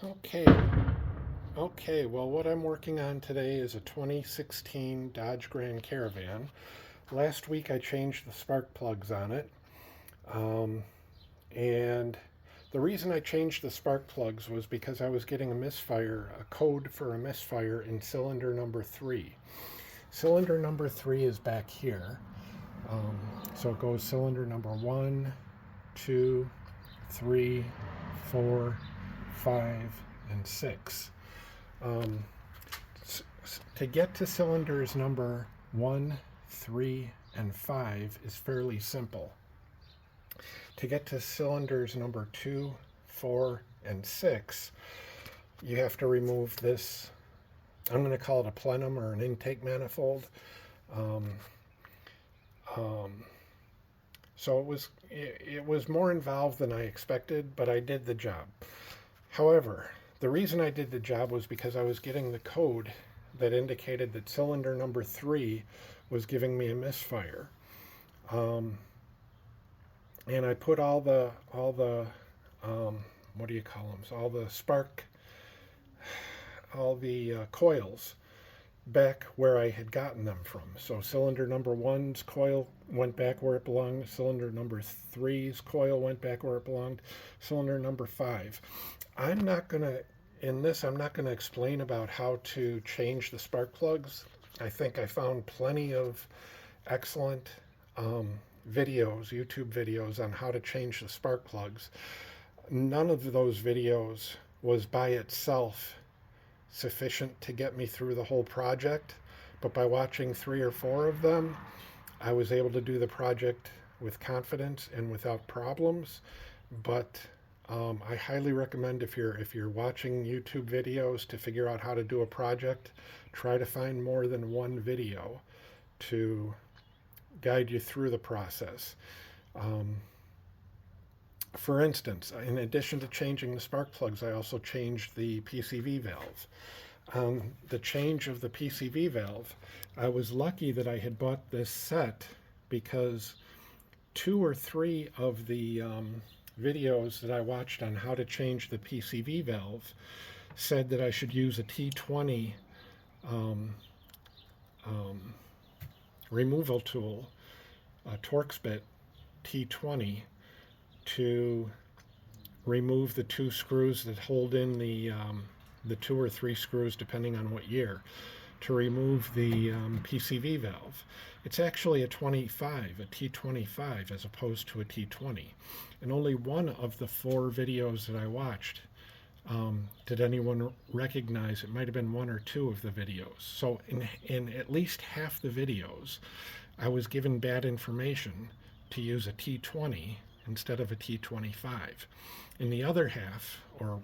Okay, okay, well, what I'm working on today is a 2016 Dodge Grand Caravan. Last week I changed the spark plugs on it, um, and the reason I changed the spark plugs was because I was getting a misfire, a code for a misfire in cylinder number 3. Cylinder number 3 is back here, um, so it goes cylinder number 1, 2, 3, 4, 5, and 6. Um, to get to cylinders number 1, 3, and 5 is fairly simple. To get to cylinders number 2, 4, and 6, you have to remove this. I'm going to call it a plenum or an intake manifold. Um, um, so it was more involved than I expected, but I did the job. However, the reason I did the job was because I was getting the code that indicated that cylinder number 3 was giving me a misfire. And I put all the what do you call them? All the coils back where I had gotten them from. So cylinder number 1's coil went back where it belonged. Cylinder number 3's coil went back where it belonged. Cylinder number 5. I'm not going to explain about how to change the spark plugs. I think I found plenty of excellent YouTube videos on how to change the spark plugs. None of those videos was by itself sufficient to get me through the whole project, but by watching 3 or 4 of them, I was able to do the project with confidence and without problems. But I highly recommend if you're watching YouTube videos to figure out how to do a project, try to find more than one video to guide you through the process. For instance, in addition to changing the spark plugs, I also changed the PCV valve. The change of the PCV valve, I was lucky that I had bought this set because 2 or 3 of the videos that I watched on how to change the PCV valve said that I should use a T20 um, removal tool, a Torx bit T20, to remove the 2 screws that hold in the 2 or 3 screws, depending on what year, to remove the PCV valve. It's actually a T25, as opposed to a T20. And only one of the 4 videos that I watched did anyone recognize. It might have been 1 or 2 of the videos. So in at least half the videos, I was given bad information to use a T20 instead of a T25. In the other half, or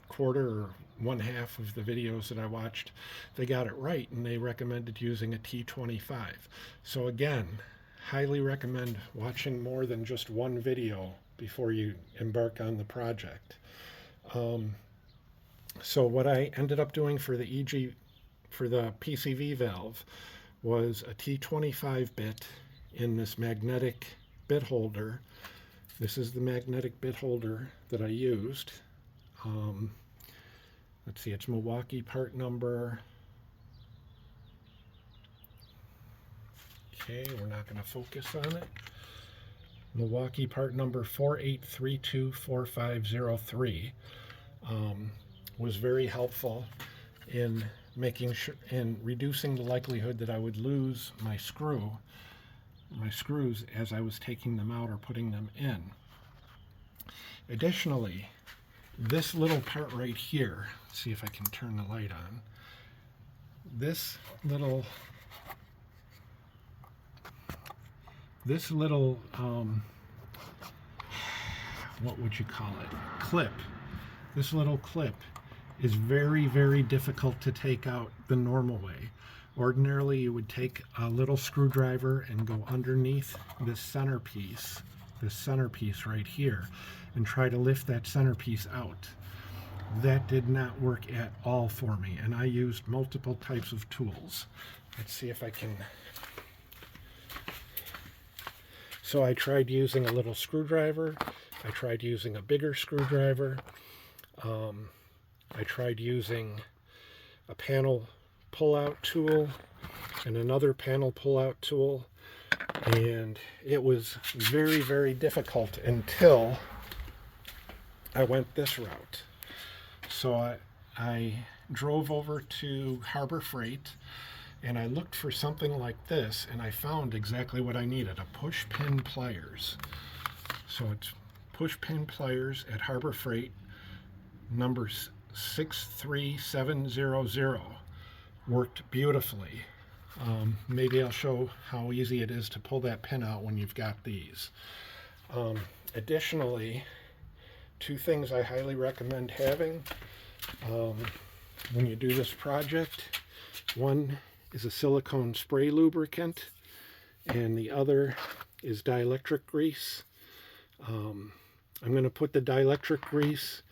quarter or 1/2 of the videos that I watched, they got it right and they recommended using a T25. So again, highly recommend watching more than just one video before you embark on the project. So what I ended up doing for the PCV valve was a T25 bit in this magnetic bit holder. This is the magnetic bit holder that I used. Let's see, it's Milwaukee part number. Okay, we're not going to focus on it. Milwaukee part number 48324503 was very helpful in making sure and reducing the likelihood that I would lose my screws as I was taking them out or putting them in. Additionally, this little part right here, let's see if I can turn the light on. This little what would you call it? Clip. This little clip is very, very difficult to take out the normal way. Ordinarily, you would take a little screwdriver and go underneath this centerpiece right here, and try to lift that centerpiece out. That did not work at all for me, and I used multiple types of tools. Let's see if I can. So I tried using a little screwdriver. I tried using a bigger screwdriver. I tried using a panel pull-out tool and another panel pull-out tool, and it was very, very difficult until I went this route. So I drove over to Harbor Freight and I looked for something like this, and I found exactly what I needed, a Pushpin pliers. So it's Pushpin pliers at Harbor Freight, number 63700. Worked beautifully. Maybe I'll show how easy it is to pull that pin out when you've got these. Additionally, two things I highly recommend having when you do this project. One is a silicone spray lubricant, and the other is dielectric grease. I'm going to put the dielectric grease.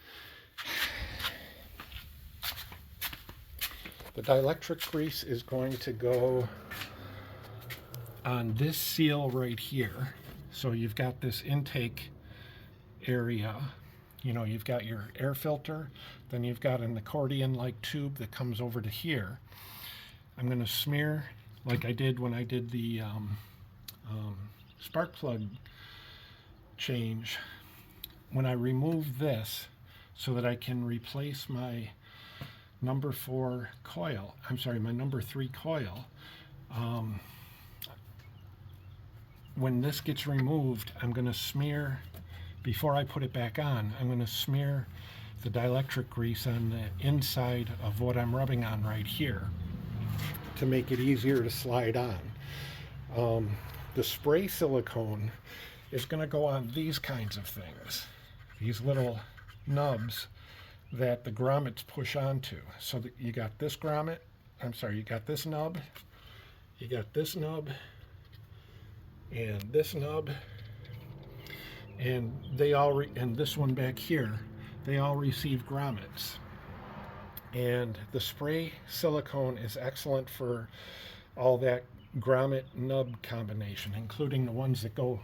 The dielectric grease is going to go on this seal right here. So you've got this intake area. You know, you've got your air filter, then you've got an accordion-like tube that comes over to here. I'm going to smear, like I did when I did the spark plug change, when I remove this so that I can replace my number 4 coil, my number 3 coil. When this gets removed, I'm going to smear, before I put it back on, I'm going to smear the dielectric grease on the inside of what I'm rubbing on right here to make it easier to slide on. The spray silicone is going to go on these kinds of things, these little nubs that the grommets push onto. So that you got this grommet, you got this nub, you got this nub, and this nub, and they all, and this one back here, they all receive grommets. And the spray silicone is excellent for all that grommet nub combination, including the ones that go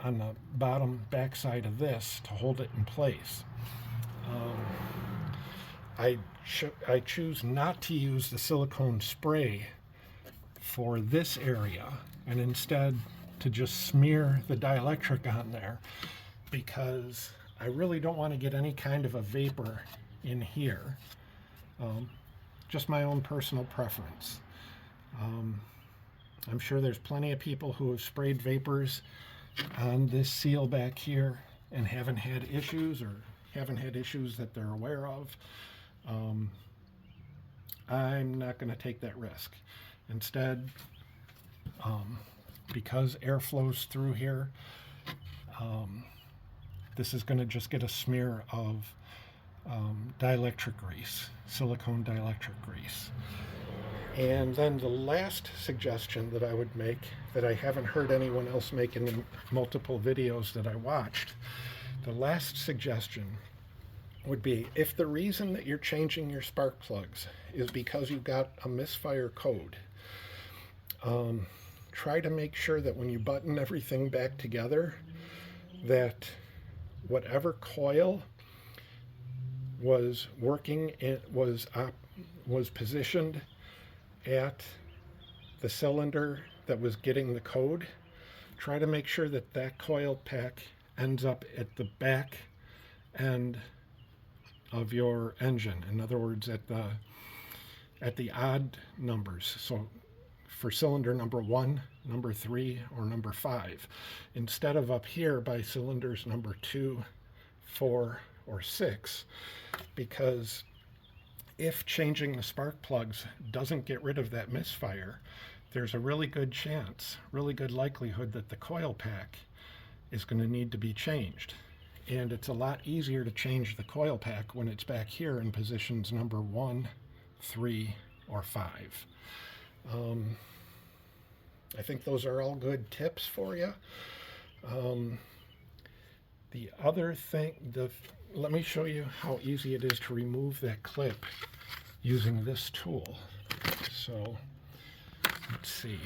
on the bottom backside of this to hold it in place. I choose not to use the silicone spray for this area, and instead to just smear the dielectric on there, because I really don't want to get any kind of a vapor in here. Just my own personal preference. I'm sure there's plenty of people who have sprayed vapors on this seal back here and haven't had issues, or haven't had issues that they're aware of. I'm not going to take that risk. Instead, because air flows through here, this is going to just get a smear of dielectric grease, silicone dielectric grease. And then the last suggestion that I would make, that I haven't heard anyone else make in the multiple videos that I watched, the last suggestion would be, if the reason that you're changing your spark plugs is because you got a misfire code, try to make sure that when you button everything back together, that whatever coil was working, it was positioned at the cylinder that was getting the code. Try to make sure that that coil pack ends up at the back end of your engine. In other words, at the odd numbers. So for cylinder number 1, number 3, or number 5, instead of up here by cylinders number 2, 4, or 6, because if changing the spark plugs doesn't get rid of that misfire, there's a really good chance, really good likelihood that the coil pack is going to need to be changed. And it's a lot easier to change the coil pack when it's back here in positions number 1, 3, or 5. I think those are all good tips for you. The other thing, let me show you how easy it is to remove that clip using this tool. So let's see.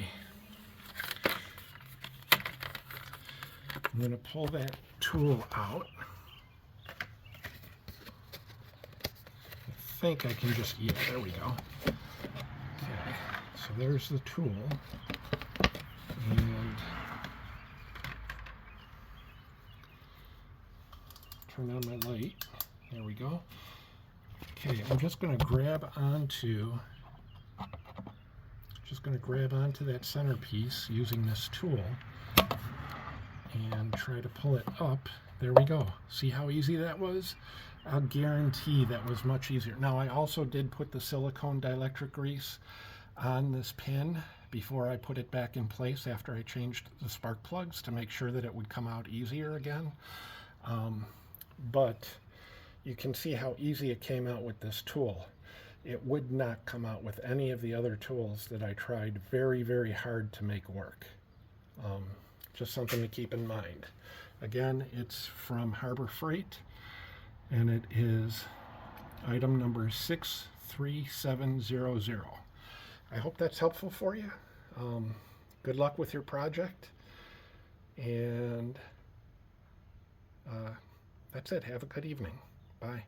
I'm going to pull that tool out. think I can just, yeah, there we go. Okay, so there's the tool. And turn on my light. There we go. Okay, I'm just going to grab onto that centerpiece using this tool and try to pull it up. There we go. See how easy that was? I'll guarantee that was much easier. Now, I also did put the silicone dielectric grease on this pin before I put it back in place after I changed the spark plugs to make sure that it would come out easier again. But you can see how easy it came out with this tool. It would not come out with any of the other tools that I tried very, very hard to make work. Just something to keep in mind. Again, it's from Harbor Freight, and it is item number 63700. I hope that's helpful for you. Good luck with your project, and that's it. Have a good evening. Bye.